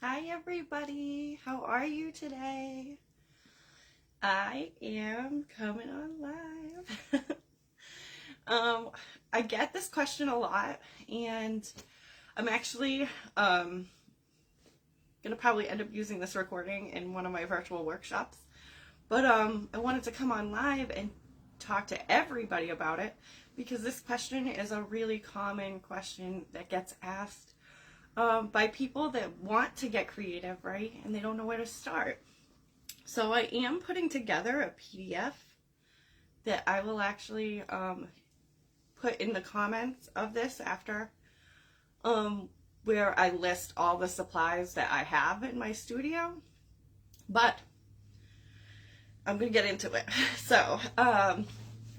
Hi everybody, how are you today? I am coming on live. um, I get this question a lot, and I'm actually gonna probably end up using this recording in one of my virtual workshops. But I wanted to come on live and talk to everybody about it because this question is a really common question that gets asked by people that want to get creative, right? And they don't know where to start. So I am putting together a PDF that I will actually put in the comments of this after, where I list all the supplies that I have in my studio. But I'm going to get into it. So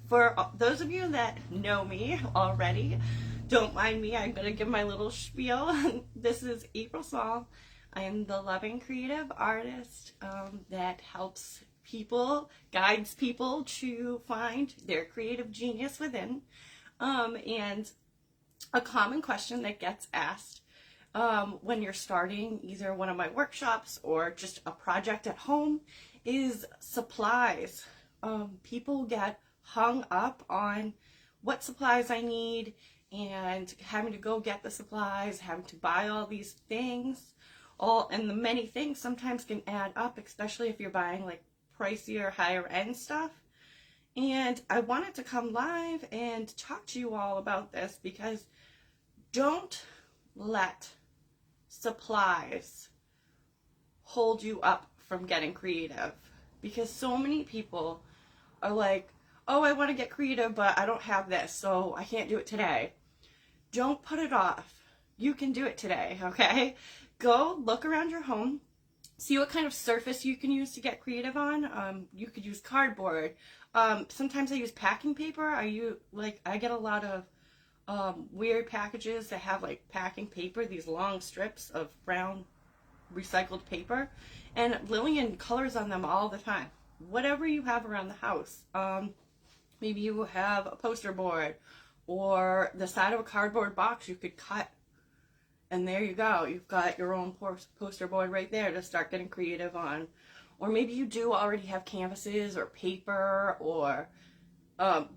for those of you that know me already, don't mind me, I'm going to give my little spiel. This is April Small. I am the loving creative artist that helps people, guides people to find their creative genius within. And a common question that gets asked when you're starting either one of my workshops or just a project at home is supplies. People get hung up on what supplies I need and having to go get the supplies, having to buy all these things. And the many things sometimes can add up, especially if you're buying like pricier, higher end stuff. And I wanted to come live and talk to you all about this because don't let supplies hold you up from getting creative. Because so many people are like, oh, I want to get creative, but I don't have this, so I can't do it today. Don't put it off. You can do it today, okay? Go look around your home, see what kind of surface you can use to get creative on. You could use cardboard. Sometimes I use packing paper. I get a lot of weird packages that have like packing paper, these long strips of brown recycled paper, and Lillian colors on them all the time. Whatever you have around the house. Maybe you have a poster board or the side of a cardboard box you could cut. And there you go. You've got your own poster board right there to start getting creative on. Or maybe you do already have canvases or paper or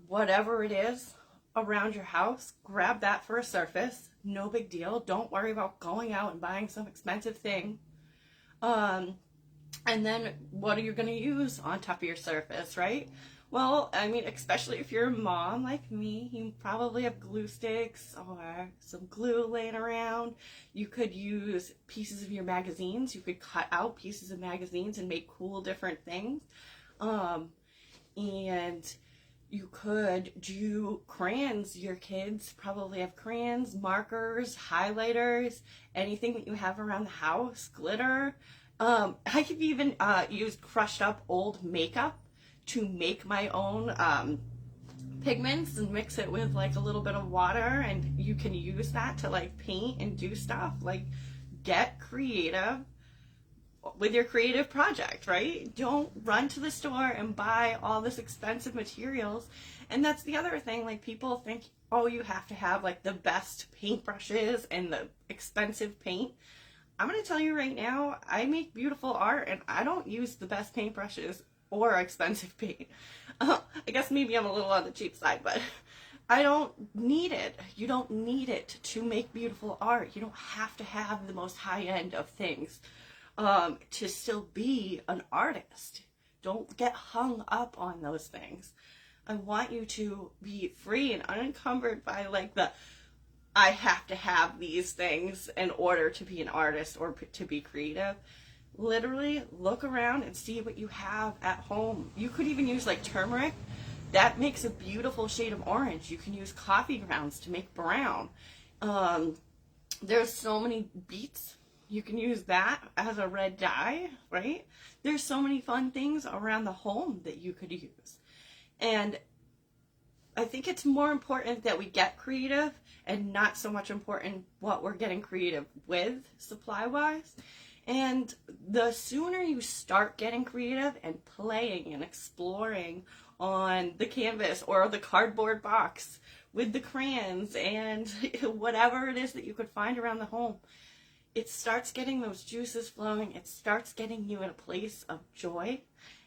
whatever it is around your house. Grab that for a surface. No big deal. Don't worry about going out and buying some expensive thing. And then what are you going to use on top of your surface, right? Well, I mean, especially if you're a mom like me, you probably have glue sticks or some glue laying around. You could use pieces of your magazines. You could cut out pieces of magazines and make cool different things. And you could do crayons. Your kids probably have crayons, markers, highlighters, anything that you have around the house, glitter. I could even use crushed up old makeup to make my own pigments and mix it with like a little bit of water, and you can use that to like paint and do stuff. Like, get creative with your creative project, right? Don't run to the store and buy all this expensive materials. And that's the other thing, like people think, oh, you have to have like the best paintbrushes and the expensive paint. I'm going to tell you right now, I make beautiful art and I don't use the best paintbrushes or expensive paint. I guess maybe I'm a little on the cheap side, but I don't need it. You don't need it to make beautiful art. You don't have to have the most high end of things to still be an artist. Don't get hung up on those things. I want you to be free and unencumbered by like I have to have these things in order to be an artist or to be creative. Literally look around and see what you have at home. You could even use like turmeric. That makes a beautiful shade of orange. You can use coffee grounds to make brown. There's so many beets. You can use that as a red dye, right? There's so many fun things around the home that you could use. And I think it's more important that we get creative and not so much important what we're getting creative with supply-wise. And the sooner you start getting creative and playing and exploring on the canvas or the cardboard box with the crayons and whatever it is that you could find around the home, it starts getting those juices flowing. It starts getting you in a place of joy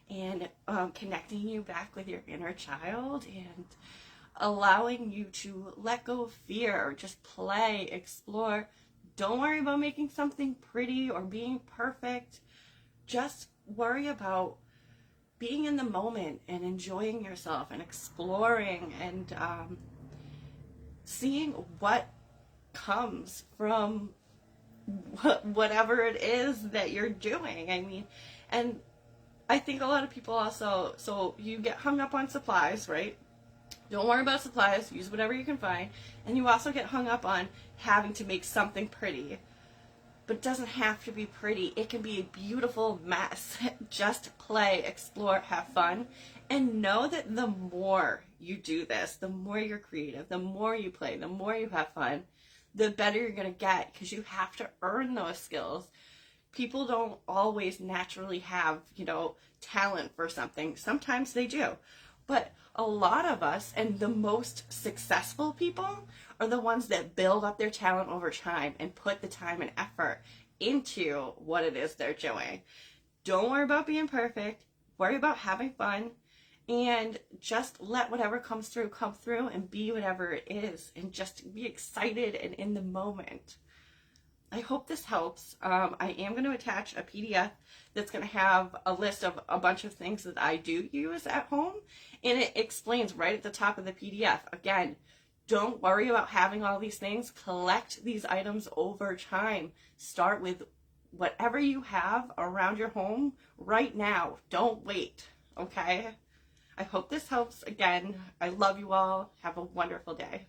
and connecting you back with your inner child and allowing you to let go of fear, just play, explore. Don't worry about making something pretty or being perfect. Just worry about being in the moment and enjoying yourself and exploring and seeing what comes from whatever it is that you're doing. I mean, and I think a lot of people also, so you get hung up on supplies, right? Don't worry about supplies, use whatever you can find. And you also get hung up on having to make something pretty. But it doesn't have to be pretty. It can be a beautiful mess. Just play, explore, have fun. And know that the more you do this, the more you're creative, the more you play, the more you have fun, the better you're going to get, because you have to earn those skills. People don't always naturally have, talent for something. Sometimes they do. But a lot of us, and the most successful people, are the ones that build up their talent over time and put the time and effort into what it is they're doing. Don't worry about being perfect. Worry about having fun. And just let whatever comes through come through, and be whatever it is, and just be excited and in the moment. I hope this helps. I am going to attach a PDF that's going to have a list of a bunch of things that I do use at home, and it explains right at the top of the PDF. Again, don't worry about having all these things. Collect these items over time. Start with whatever you have around your home right now. Don't wait, okay? I hope this helps. Again, I love you all. Have a wonderful day.